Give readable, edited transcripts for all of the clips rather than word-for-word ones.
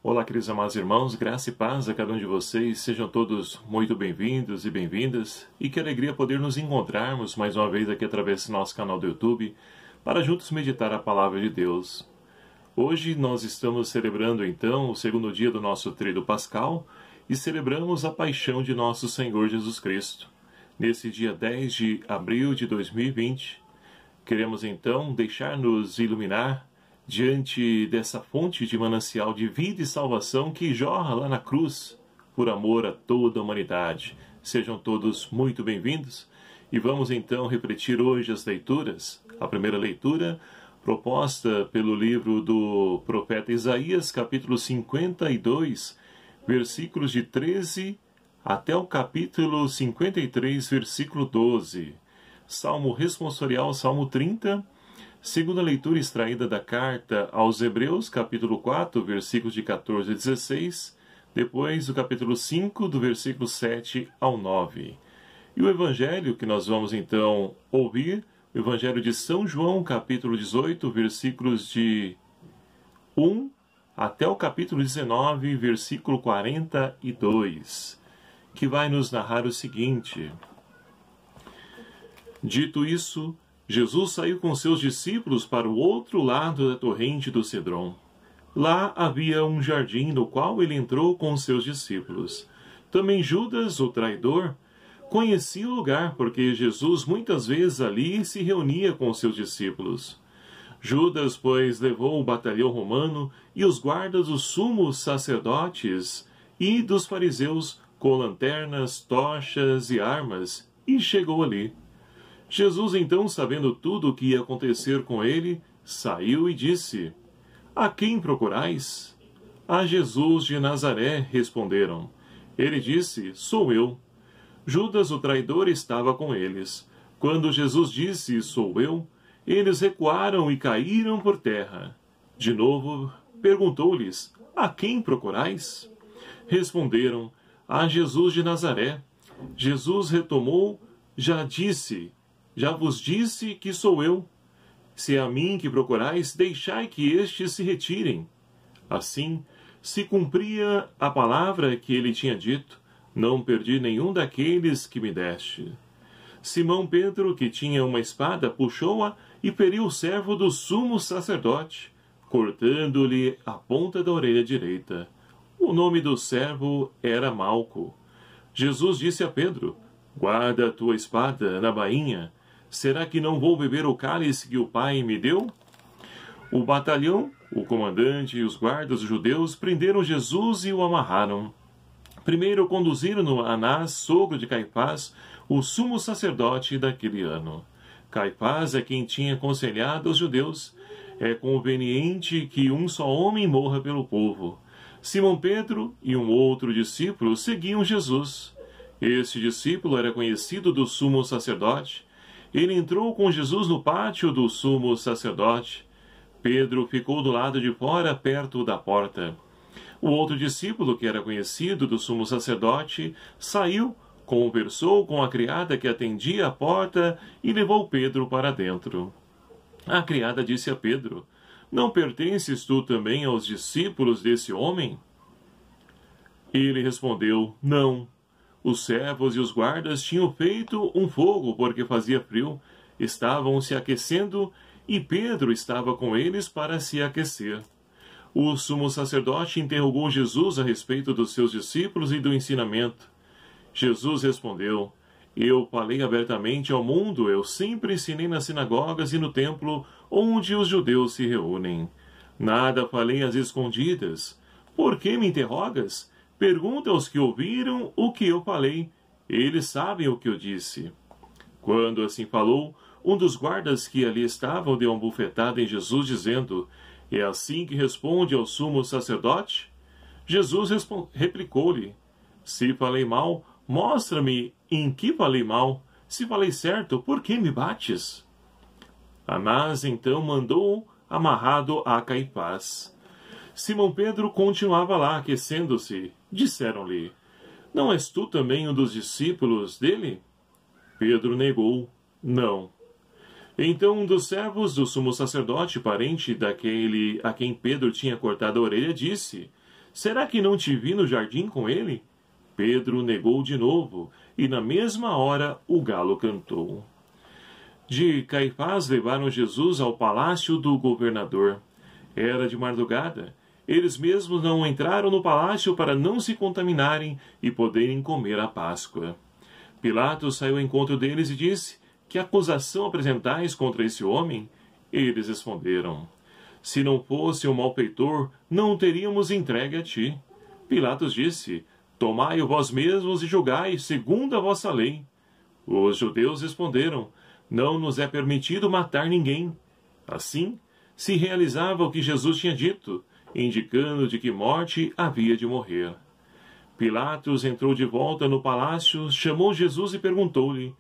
Olá, queridos amados irmãos, graça e paz a cada um de vocês, sejam todos muito bem-vindos e bem-vindas, e que alegria poder nos encontrarmos mais uma vez aqui através do nosso canal do YouTube, para juntos meditar a Palavra de Deus. Hoje nós estamos celebrando então o segundo dia do nosso Tríduo Pascal, e celebramos a paixão de nosso Senhor Jesus Cristo. Nesse dia 10 de abril de 2020, queremos então deixar-nos iluminar diante dessa fonte de manancial de vida e salvação que jorra lá na cruz, por amor a toda a humanidade. Sejam todos muito bem-vindos e vamos então refletir hoje as leituras. A primeira leitura proposta pelo livro do profeta Isaías, capítulo 52, versículos de 13 até o capítulo 53, versículo 12. Salmo responsorial, Salmo 30, segunda leitura extraída da carta aos Hebreus, capítulo 4, versículos de 14 a 16, depois do capítulo 5, do versículo 7 ao 9. E o evangelho que nós vamos então ouvir, o evangelho de São João, capítulo 18, versículos de 1 até o capítulo 19, versículo 42, que vai nos narrar o seguinte: Dito isso, Jesus saiu com seus discípulos para o outro lado da torrente do Cedron. Lá havia um jardim no qual ele entrou com seus discípulos. Também Judas, o traidor, conhecia o lugar porque Jesus muitas vezes ali se reunia com seus discípulos. Judas, pois, levou o batalhão romano e os guardas dos sumos sacerdotes e dos fariseus com lanternas, tochas e armas, e chegou ali. Jesus, então, sabendo tudo o que ia acontecer com ele, saiu e disse: A quem procurais? A Jesus de Nazaré, responderam. Ele disse: Sou eu. Judas, o traidor, estava com eles. Quando Jesus disse: Sou eu, eles recuaram e caíram por terra. De novo, perguntou-lhes: A quem procurais? Responderam: A Jesus de Nazaré. Jesus retomou: Já vos disse que sou eu. Se é a mim que procurais, deixai que estes se retirem. Assim, se cumpria a palavra que ele tinha dito: Não perdi nenhum daqueles que me deste. Simão Pedro, que tinha uma espada, puxou-a e feriu o servo do sumo sacerdote, cortando-lhe a ponta da orelha direita. O nome do servo era Malco. Jesus disse a Pedro: Guarda a tua espada na bainha. Será que não vou beber o cálice que o Pai me deu? O batalhão, o comandante e os guardas judeus prenderam Jesus e o amarraram. Primeiro conduziram-no a Anás, sogro de Caifás, o sumo sacerdote daquele ano. Caifás é quem tinha aconselhado aos judeus: É conveniente que um só homem morra pelo povo. Simão Pedro e um outro discípulo seguiam Jesus. Este discípulo era conhecido do sumo sacerdote. Ele entrou com Jesus no pátio do sumo sacerdote. Pedro ficou do lado de fora, perto da porta. O outro discípulo, que era conhecido do sumo sacerdote, saiu, conversou com a criada que atendia a porta e levou Pedro para dentro. A criada disse a Pedro: Não pertences tu também aos discípulos desse homem? Ele respondeu: Não. Os servos e os guardas tinham feito um fogo porque fazia frio, estavam se aquecendo e Pedro estava com eles para se aquecer. O sumo sacerdote interrogou Jesus a respeito dos seus discípulos e do ensinamento. Jesus respondeu: Eu falei abertamente ao mundo, eu sempre ensinei nas sinagogas e no templo onde os judeus se reúnem. Nada falei às escondidas. Por que me interrogas? Pergunta aos que ouviram o que eu falei. Eles sabem o que eu disse. Quando assim falou, um dos guardas que ali estavam deu uma bufetada em Jesus, dizendo: É assim que responde ao sumo sacerdote? Jesus replicou-lhe: Se falei mal, mostra-me em que falei mal. Se falei certo, por que me bates? Anás então mandou amarrado a Caifás. Simão Pedro continuava lá, aquecendo-se. Disseram-lhe: Não és tu também um dos discípulos dele? Pedro negou: Não. Então um dos servos do sumo sacerdote, parente daquele a quem Pedro tinha cortado a orelha, disse: Será que não te vi no jardim com ele? Pedro negou de novo, e na mesma hora o galo cantou. De Caifás levaram Jesus ao palácio do governador. Era de madrugada. Eles mesmos não entraram no palácio para não se contaminarem e poderem comer a Páscoa. Pilatos saiu ao encontro deles e disse: Que acusação apresentais contra esse homem? Eles responderam: Se não fosse um malfeitor, não o teríamos entregue a ti. Pilatos disse: Tomai-o vós mesmos e julgai, segundo a vossa lei. Os judeus responderam: Não nos é permitido matar ninguém. Assim, se realizava o que Jesus tinha dito, indicando de que morte havia de morrer. Pilatos entrou de volta no palácio, chamou Jesus e perguntou-lhe: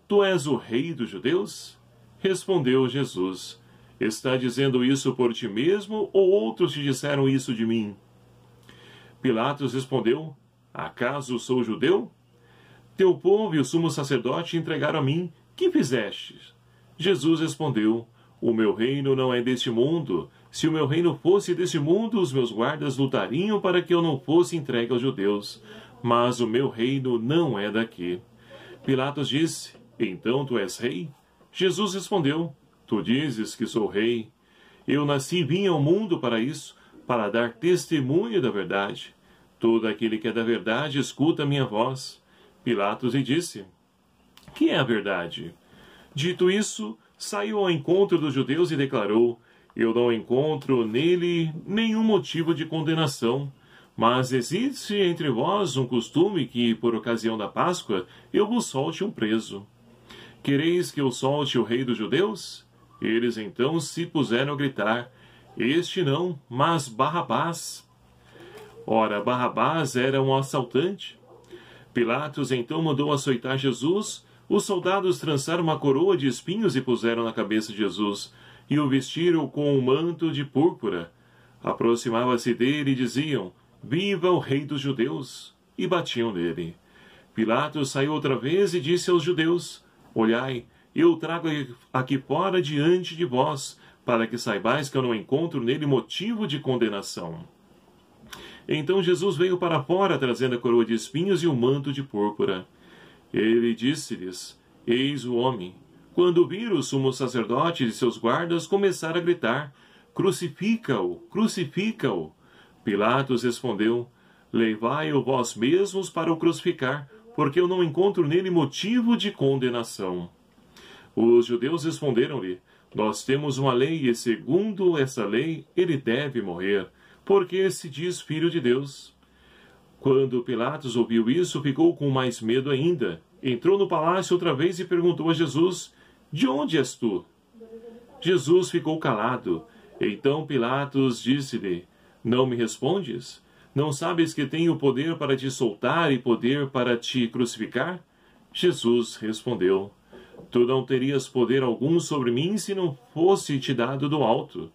Tu és o rei dos judeus? Respondeu Jesus: Está dizendo isso por ti mesmo, ou outros te disseram isso de mim? Pilatos respondeu: Acaso sou judeu? Teu povo e o sumo sacerdote entregaram a mim. Que fizestes? Jesus respondeu: O meu reino não é deste mundo. Se o meu reino fosse deste mundo, os meus guardas lutariam para que eu não fosse entregue aos judeus. Mas o meu reino não é daqui. Pilatos disse: Então tu és rei? Jesus respondeu: Tu dizes que sou rei. Eu nasci e vim ao mundo para isso, para dar testemunho da verdade. Todo aquele que é da verdade escuta a minha voz. Pilatos lhe disse: Que é a verdade? Dito isso, saiu ao encontro dos judeus e declarou: Eu não encontro nele nenhum motivo de condenação, mas existe entre vós um costume que, por ocasião da Páscoa, eu vos solte um preso. Quereis que eu solte o rei dos judeus? Eles então se puseram a gritar: Este não, mas Barrabás. Ora, Barrabás era um assaltante. Pilatos então mandou açoitar Jesus. Os soldados trançaram uma coroa de espinhos e puseram na cabeça de Jesus, e o vestiram com um manto de púrpura. Aproximava-se dele e diziam: Viva o rei dos judeus! E batiam nele. Pilatos saiu outra vez e disse aos judeus: Olhai, eu trago aqui fora diante de vós, para que saibais que eu não encontro nele motivo de condenação. Então Jesus veio para fora, trazendo a coroa de espinhos e o manto de púrpura. Ele disse-lhes: Eis o homem. Quando viram os sumos sacerdotes e seus guardas, começaram a gritar: Crucifica-o! Crucifica-o! Pilatos respondeu: Levai-o vós mesmos para o crucificar, porque eu não encontro nele motivo de condenação. Os judeus responderam-lhe: Nós temos uma lei, e segundo essa lei, ele deve morrer, porque se diz filho de Deus. Quando Pilatos ouviu isso, ficou com mais medo ainda. Entrou no palácio outra vez e perguntou a Jesus: De onde és tu? Jesus ficou calado. Então Pilatos disse-lhe: Não me respondes? Não sabes que tenho poder para te soltar e poder para te crucificar? Jesus respondeu: Tu não terias poder algum sobre mim se não fosse te dado do alto.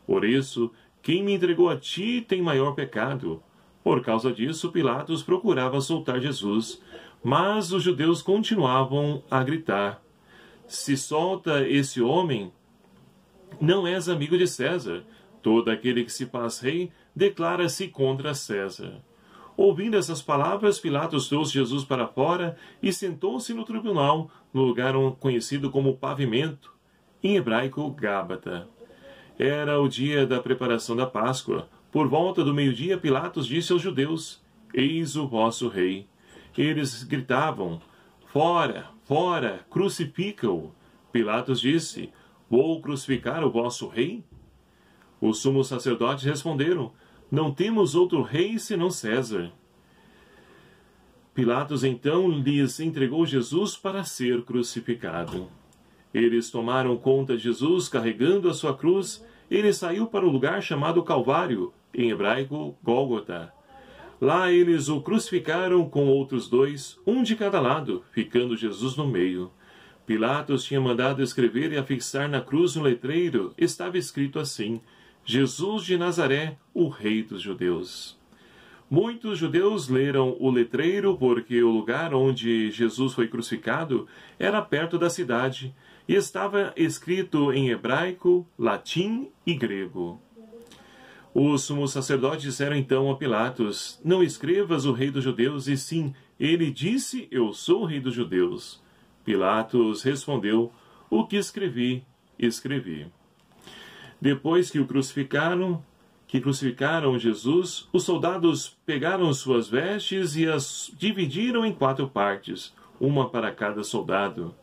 Por isso, quem me entregou a ti tem maior pecado. Por causa disso, Pilatos procurava soltar Jesus, mas os judeus continuavam a gritar: Se solta esse homem, não és amigo de César. Todo aquele que se faz rei declara-se contra César. Ouvindo essas palavras, Pilatos trouxe Jesus para fora e sentou-se no tribunal, no lugar conhecido como Pavimento, em hebraico Gábata. Era o dia da preparação da Páscoa. Por volta do meio-dia, Pilatos disse aos judeus: Eis o vosso rei. Eles gritavam: Fora, fora, crucifica-o. Pilatos disse: Vou crucificar o vosso rei? Os sumos sacerdotes responderam: Não temos outro rei senão César. Pilatos então lhes entregou Jesus para ser crucificado. Eles tomaram conta de Jesus carregando a sua cruz. Ele saiu para o lugar chamado Calvário, em hebraico Gólgota. Lá eles o crucificaram com outros dois, um de cada lado, ficando Jesus no meio. Pilatos tinha mandado escrever e afixar na cruz um letreiro. Estava escrito assim: Jesus de Nazaré, o Rei dos Judeus. Muitos judeus leram o letreiro porque o lugar onde Jesus foi crucificado era perto da cidade e estava escrito em hebraico, latim e grego. Os sumos sacerdotes disseram então a Pilatos: Não escrevas o rei dos judeus, e sim, ele disse: Eu sou o rei dos judeus. Pilatos respondeu: O que escrevi, escrevi. Depois que crucificaram Jesus, os soldados pegaram suas vestes e as dividiram em 4 partes, uma para cada soldado.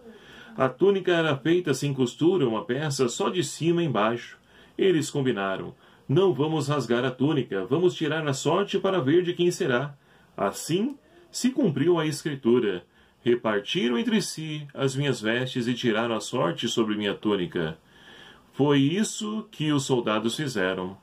A túnica era feita sem costura, uma peça só de cima e embaixo. Eles combinaram: Não vamos rasgar a túnica, vamos tirar a sorte para ver de quem será. Assim se cumpriu a escritura: Repartiram entre si as minhas vestes e tiraram a sorte sobre minha túnica. Foi isso que os soldados fizeram.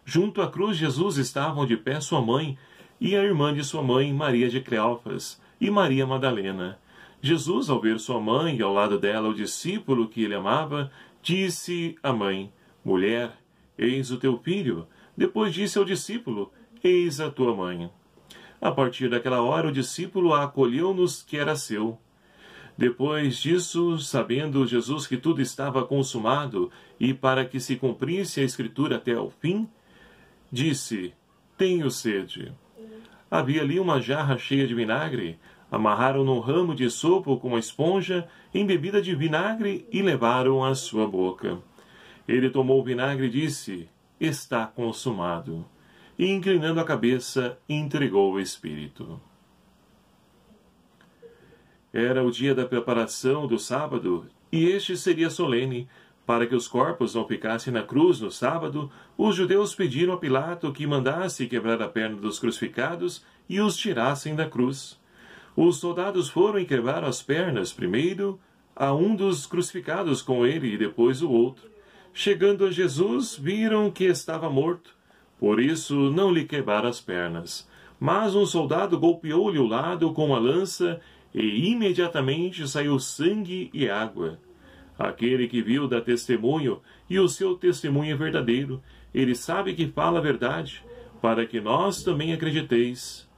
Junto à cruz de Jesus estavam de pé sua mãe e a irmã de sua mãe, Maria de Cleófas, e Maria Madalena. Jesus, ao ver sua mãe e ao lado dela o discípulo que ele amava, disse à mãe: Mulher, eis o teu filho. Depois disse ao discípulo: Eis a tua mãe. A partir daquela hora, o discípulo a acolheu nos que era seu. Depois disso, sabendo Jesus que tudo estava consumado e para que se cumprisse a Escritura até ao fim, disse: Tenho sede. Havia ali uma jarra cheia de vinagre. Amarraram num ramo de sopo com uma esponja embebida de vinagre e levaram à sua boca. Ele tomou o vinagre e disse: Está consumado. E, inclinando a cabeça, entregou o Espírito. Era o dia da preparação do sábado, e este seria solene. Para que os corpos não ficassem na cruz no sábado, os judeus pediram a Pilato que mandasse quebrar a perna dos crucificados e os tirassem da cruz. Os soldados foram e quebraram as pernas, primeiro a um dos crucificados com ele e depois o outro. Chegando a Jesus, viram que estava morto. Por isso não lhe quebraram as pernas. Mas um soldado golpeou-lhe o lado com uma lança e imediatamente saiu sangue e água. Aquele que viu dá testemunho, e o seu testemunho é verdadeiro. Ele sabe que fala a verdade, para que nós também acrediteis.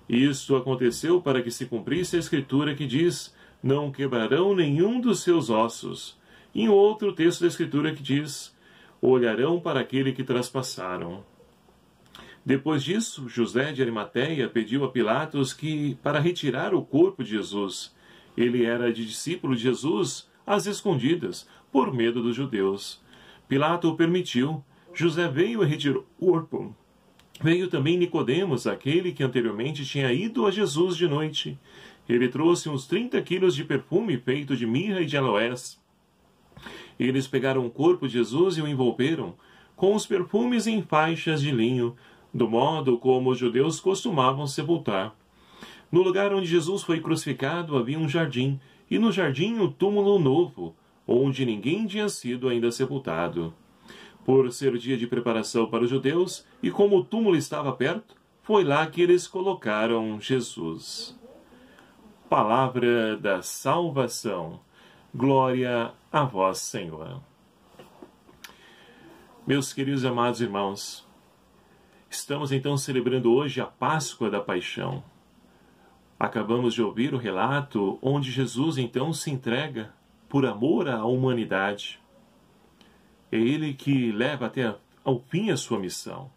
Isto aconteceu para que se cumprisse a Escritura que diz: Não quebrarão nenhum dos seus ossos. E em outro texto da Escritura que diz: Olharão para aquele que traspassaram. Depois disso, José de Arimateia pediu a Pilatos que, para retirar o corpo de Jesus, ele era discípulo de Jesus, às escondidas, por medo dos judeus. Pilato o permitiu. José veio e retirou o corpo. Veio também Nicodemos, aquele que anteriormente tinha ido a Jesus de noite. Ele trouxe uns 30 quilos de perfume feito de mirra e de aloés. Eles pegaram o corpo de Jesus e o envolveram com os perfumes em faixas de linho, do modo como os judeus costumavam sepultar. No lugar onde Jesus foi crucificado havia um jardim, e no jardim um túmulo novo, onde ninguém tinha sido ainda sepultado. Por ser o dia de preparação para os judeus, e como o túmulo estava perto, foi lá que eles colocaram Jesus. Palavra da salvação. Glória a vós, Senhor. Meus queridos e amados irmãos, estamos então celebrando hoje a Páscoa da Paixão. Acabamos de ouvir o relato onde Jesus então se entrega por amor à humanidade. É ele que leva até ao fim a sua missão.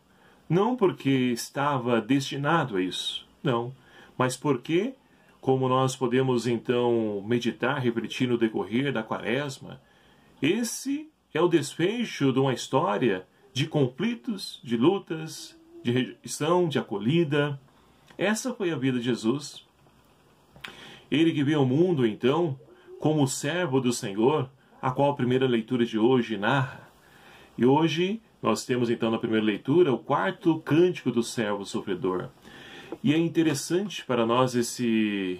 Não porque estava destinado a isso, não, mas porque, como nós podemos então meditar, refletir no decorrer da Quaresma, esse é o desfecho de uma história de conflitos, de lutas, de rejeição, de acolhida. Essa foi a vida de Jesus. Ele que veio ao mundo, então, como servo do Senhor, a qual a primeira leitura de hoje narra. E hoje nós temos, então, na primeira leitura, o 4º cântico do servo sofredor. E é interessante para nós esse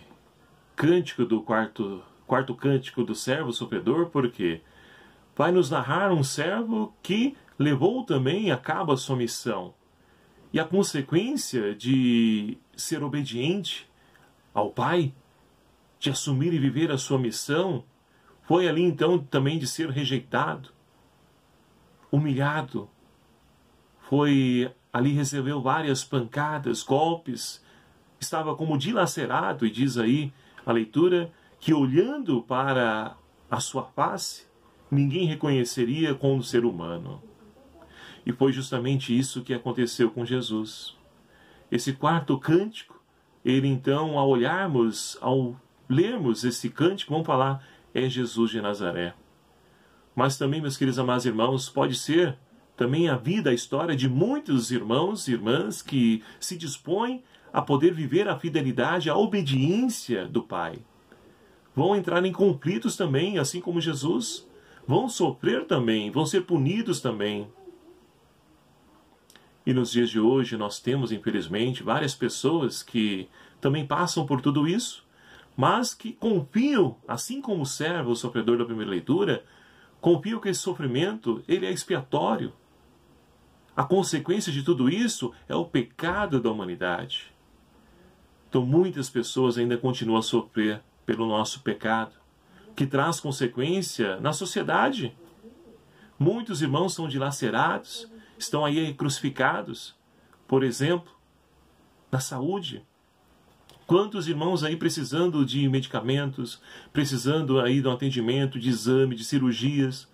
cântico do quarto cântico do servo sofredor, porque vai nos narrar um servo que levou também a cabo a sua missão. E a consequência de ser obediente ao Pai, de assumir e viver a sua missão, foi ali então também de ser rejeitado, humilhado. Foi ali, recebeu várias pancadas, golpes, estava como dilacerado, e diz aí a leitura que olhando para a sua face, ninguém reconheceria como ser humano. E foi justamente isso que aconteceu com Jesus. Esse quarto cântico, ele então, ao olharmos, ao lermos esse cântico, vamos falar, é Jesus de Nazaré. Mas também, meus queridos amados irmãos, pode ser também a vida, a história de muitos irmãos e irmãs que se dispõem a poder viver a fidelidade, a obediência do Pai. Vão entrar em conflitos também, assim como Jesus. Vão sofrer também, vão ser punidos também. E nos dias de hoje nós temos, infelizmente, várias pessoas que também passam por tudo isso, mas que confiam, assim como o servo, o sofredor da primeira leitura, confiam que esse sofrimento ele é expiatório. A consequência de tudo isso é o pecado da humanidade. Então muitas pessoas ainda continuam a sofrer pelo nosso pecado, que traz consequência na sociedade. Muitos irmãos são dilacerados, estão aí crucificados, por exemplo, na saúde. Quantos irmãos aí precisando de medicamentos, precisando aí de um atendimento, de exame, de cirurgias,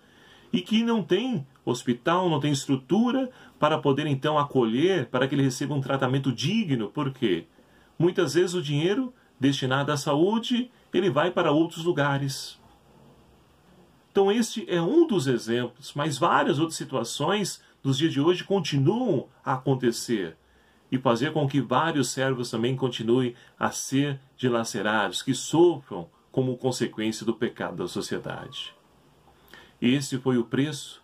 e que não tem hospital, não tem estrutura para poder então acolher, para que ele receba um tratamento digno. Por quê? Muitas vezes o dinheiro destinado à saúde, ele vai para outros lugares. Então este é um dos exemplos, mas várias outras situações dos dias de hoje continuam a acontecer e fazer com que vários servos também continuem a ser dilacerados, que sofram como consequência do pecado da sociedade. Esse foi o preço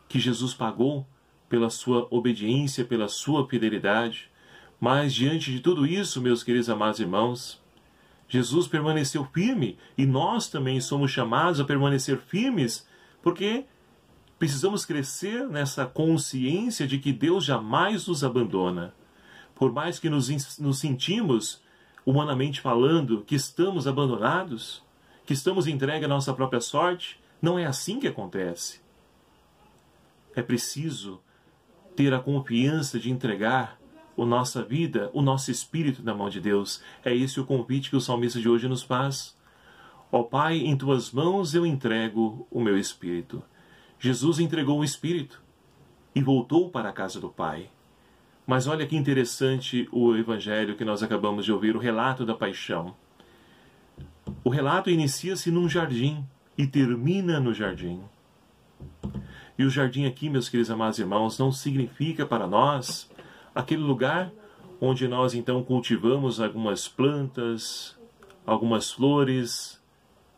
que Jesus pagou pela sua obediência, pela sua fidelidade. Mas diante de tudo isso, meus queridos amados irmãos, Jesus permaneceu firme e nós também somos chamados a permanecer firmes, porque precisamos crescer nessa consciência de que Deus jamais nos abandona. Por mais que nos sentimos, humanamente falando, que estamos abandonados, que estamos entregues à nossa própria sorte, não é assim que acontece. É preciso ter a confiança de entregar a nossa vida, o nosso espírito na mão de Deus. É esse o convite que o salmista de hoje nos faz. Ó Pai, em tuas mãos eu entrego o meu espírito. Jesus entregou o espírito e voltou para a casa do Pai. Mas olha que interessante o evangelho que nós acabamos de ouvir, o relato da paixão. O relato inicia-se num jardim e termina no jardim. E o jardim aqui, meus queridos amados irmãos, não significa para nós aquele lugar onde nós então cultivamos algumas plantas, algumas flores.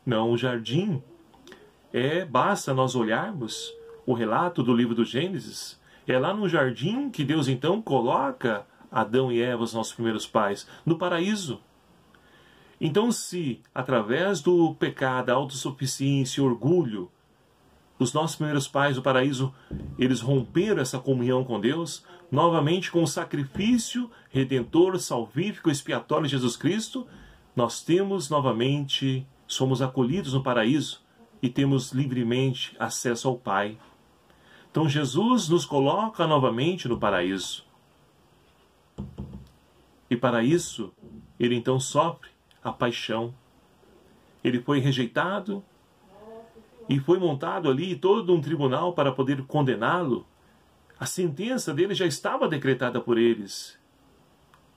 Não, o jardim basta nós olharmos o relato do livro do Gênesis. É lá no jardim que Deus então coloca Adão e Eva, os nossos primeiros pais, no paraíso. Então, se através do pecado, a autossuficiência, o orgulho, os nossos primeiros pais do paraíso, eles romperam essa comunhão com Deus, novamente com o sacrifício redentor, salvífico, expiatório de Jesus Cristo, nós temos novamente, somos acolhidos no paraíso e temos livremente acesso ao Pai. Então Jesus nos coloca novamente no paraíso. E para isso, ele então sofre a paixão. Ele foi rejeitado e foi montado ali todo um tribunal para poder condená-lo. A sentença dele já estava decretada por eles.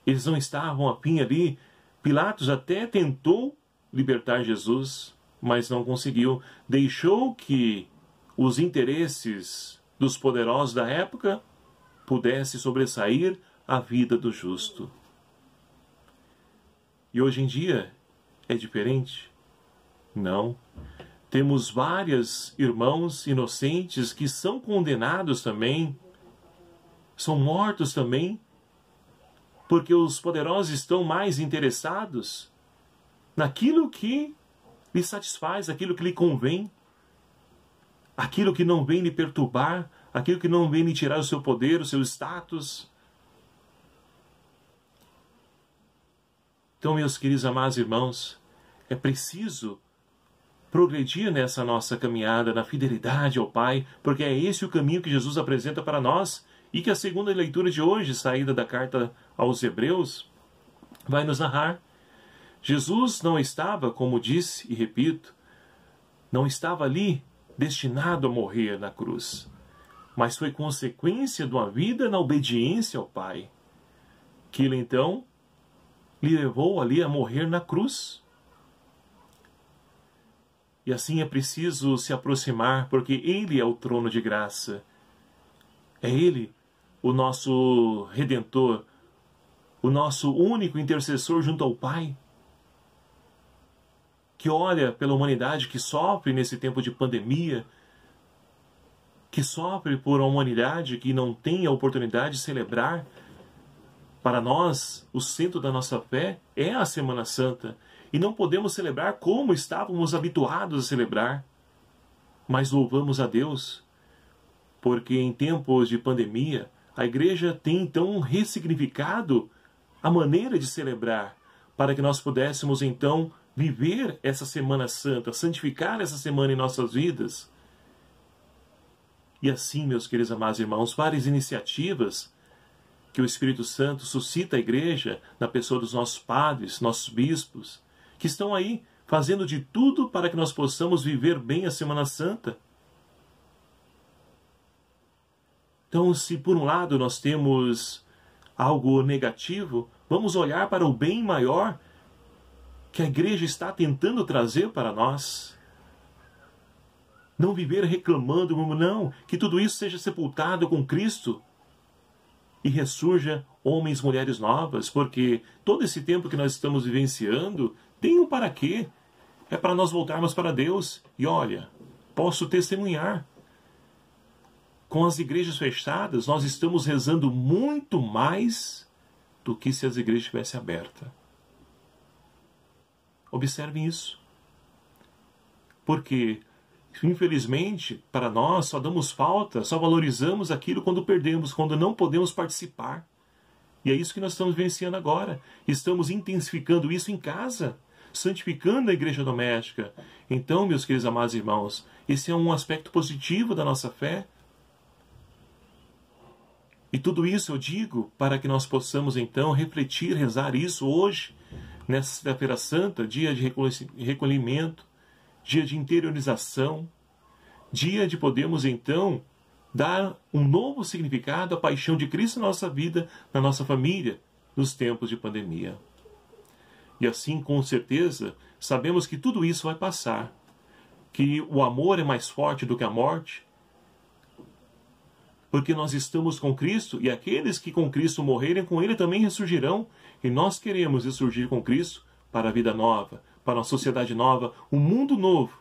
Eles não estavam a fim ali. Pilatos até tentou libertar Jesus, mas não conseguiu. Deixou que os interesses dos poderosos da época pudesse sobressair a vida do justo. E hoje em dia é diferente? Não. Temos vários irmãos inocentes que são condenados também, são mortos também, porque os poderosos estão mais interessados naquilo que lhe satisfaz, aquilo que lhe convém, aquilo que não vem lhe perturbar, aquilo que não vem lhe tirar o seu poder, o seu status. Então, meus queridos amados irmãos, é preciso progredir nessa nossa caminhada, na fidelidade ao Pai, porque é esse o caminho que Jesus apresenta para nós e que a segunda leitura de hoje, saída da carta aos Hebreus, vai nos narrar. Jesus não estava, como disse e repito, não estava ali destinado a morrer na cruz, mas foi consequência de uma vida na obediência ao Pai, que Ele então lhe levou ali a morrer na cruz. E assim é preciso se aproximar, porque Ele é o trono de graça. É Ele o nosso Redentor, o nosso único intercessor junto ao Pai, que olha pela humanidade que sofre nesse tempo de pandemia, que sofre por uma humanidade que não tem a oportunidade de celebrar. Para nós, o centro da nossa fé é a Semana Santa, e não podemos celebrar como estávamos habituados a celebrar, mas louvamos a Deus, porque em tempos de pandemia, a igreja tem então ressignificado a maneira de celebrar, para que nós pudéssemos então viver essa Semana Santa, santificar essa semana em nossas vidas. E assim, meus queridos amados irmãos, várias iniciativas que o Espírito Santo suscita à igreja, na pessoa dos nossos padres, nossos bispos, que estão aí fazendo de tudo para que nós possamos viver bem a Semana Santa. Então, se por um lado nós temos algo negativo, vamos olhar para o bem maior que a igreja está tentando trazer para nós. Não viver reclamando, não, que tudo isso seja sepultado com Cristo e ressurja homens e mulheres novas, porque todo esse tempo que nós estamos vivenciando tem um para quê? É para nós voltarmos para Deus. E olha, posso testemunhar. Com as igrejas fechadas, nós estamos rezando muito mais do que se as igrejas estivessem abertas. Observem isso. Porque, infelizmente, para nós só damos falta, só valorizamos aquilo quando perdemos, quando não podemos participar. E é isso que nós estamos vivenciando agora. Estamos intensificando isso em casa, santificando a igreja doméstica. Então, meus queridos amados irmãos, esse é um aspecto positivo da nossa fé. E tudo isso eu digo para que nós possamos então refletir, rezar isso hoje, nessa Sexta-feira Santa, dia de recolhimento, dia de interiorização, dia de podermos então dar um novo significado à paixão de Cristo na nossa vida, na nossa família, nos tempos de pandemia. E assim, com certeza, sabemos que tudo isso vai passar, que o amor é mais forte do que a morte, porque nós estamos com Cristo, e aqueles que com Cristo morrerem, com Ele também ressurgirão. E nós queremos ressurgir com Cristo para a vida nova, para uma sociedade nova, um mundo novo.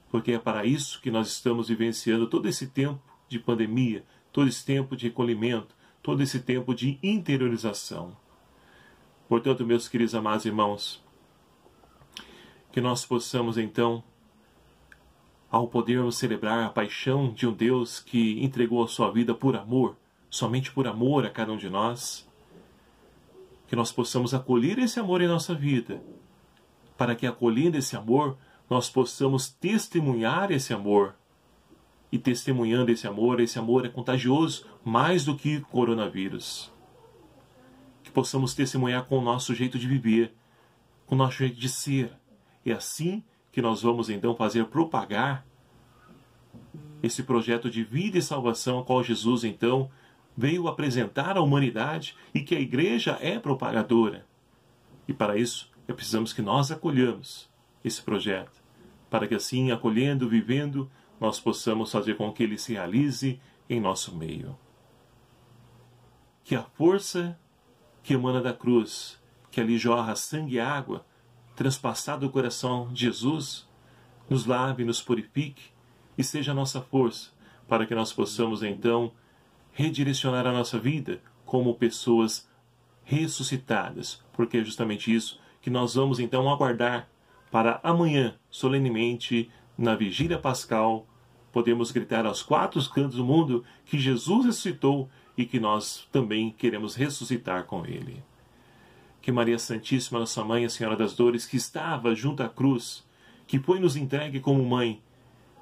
Porque é para isso que nós estamos vivenciando todo esse tempo de pandemia, todo esse tempo de recolhimento, todo esse tempo de interiorização. Portanto, meus queridos amados irmãos, que nós possamos então, ao podermos celebrar a paixão de um Deus que entregou a sua vida por amor, somente por amor a cada um de nós, que nós possamos acolher esse amor em nossa vida, para que acolhendo esse amor, nós possamos testemunhar esse amor. E testemunhando esse amor é contagioso mais do que o coronavírus. Que possamos testemunhar com o nosso jeito de viver, com o nosso jeito de ser. É assim que nós vamos então fazer propagar esse projeto de vida e salvação ao qual Jesus então veio apresentar à humanidade e que a igreja é propagadora. E para isso precisamos que nós acolhamos esse projeto, para que assim, acolhendo, vivendo, nós possamos fazer com que ele se realize em nosso meio. Que a força que emana da cruz, que ali jorra sangue e água, transpassado o coração de Jesus, nos lave, nos purifique e seja a nossa força para que nós possamos então redirecionar a nossa vida como pessoas ressuscitadas, porque é justamente isso que nós vamos então aguardar para amanhã, solenemente, na vigília pascal, podemos gritar aos quatro cantos do mundo que Jesus ressuscitou e que nós também queremos ressuscitar com Ele. Que Maria Santíssima, nossa Mãe, a Senhora das Dores, que estava junto à cruz, que foi nos entregue como mãe,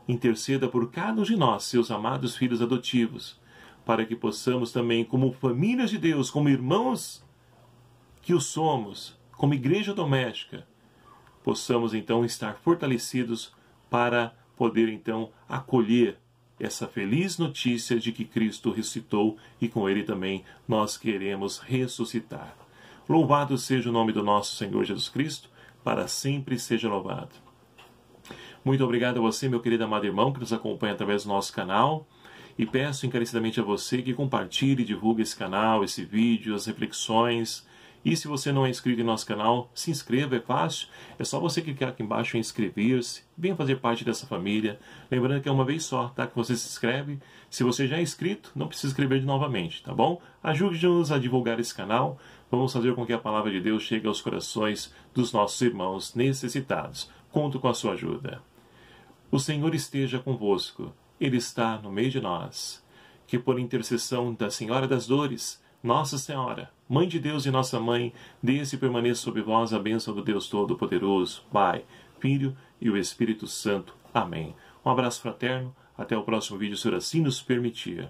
interceda por cada um de nós, seus amados filhos adotivos, para que possamos também, como famílias de Deus, como irmãos que o somos, como igreja doméstica, possamos então estar fortalecidos para poder então acolher essa feliz notícia de que Cristo ressuscitou e com Ele também nós queremos ressuscitar. Louvado seja o nome do nosso Senhor Jesus Cristo, para sempre seja louvado. Muito obrigado a você, meu querido amado irmão, que nos acompanha através do nosso canal. E peço encarecidamente a você que compartilhe e divulgue esse canal, esse vídeo, as reflexões. E se você não é inscrito em nosso canal, se inscreva, é fácil. É só você clicar aqui embaixo em inscrever-se. Venha fazer parte dessa família. Lembrando que é uma vez só, tá? Que você se inscreve. Se você já é inscrito, não precisa inscrever novamente, tá bom? Ajude-nos a divulgar esse canal. Vamos fazer com que a palavra de Deus chegue aos corações dos nossos irmãos necessitados. Conto com a sua ajuda. O Senhor esteja convosco. Ele está no meio de nós. Que por intercessão da Senhora das Dores, Nossa Senhora, Mãe de Deus e Nossa Mãe, desça e permaneça sobre vós a bênção do Deus Todo-Poderoso, Pai, Filho e o Espírito Santo. Amém. Um abraço fraterno. Até o próximo vídeo, se assim nos permitir.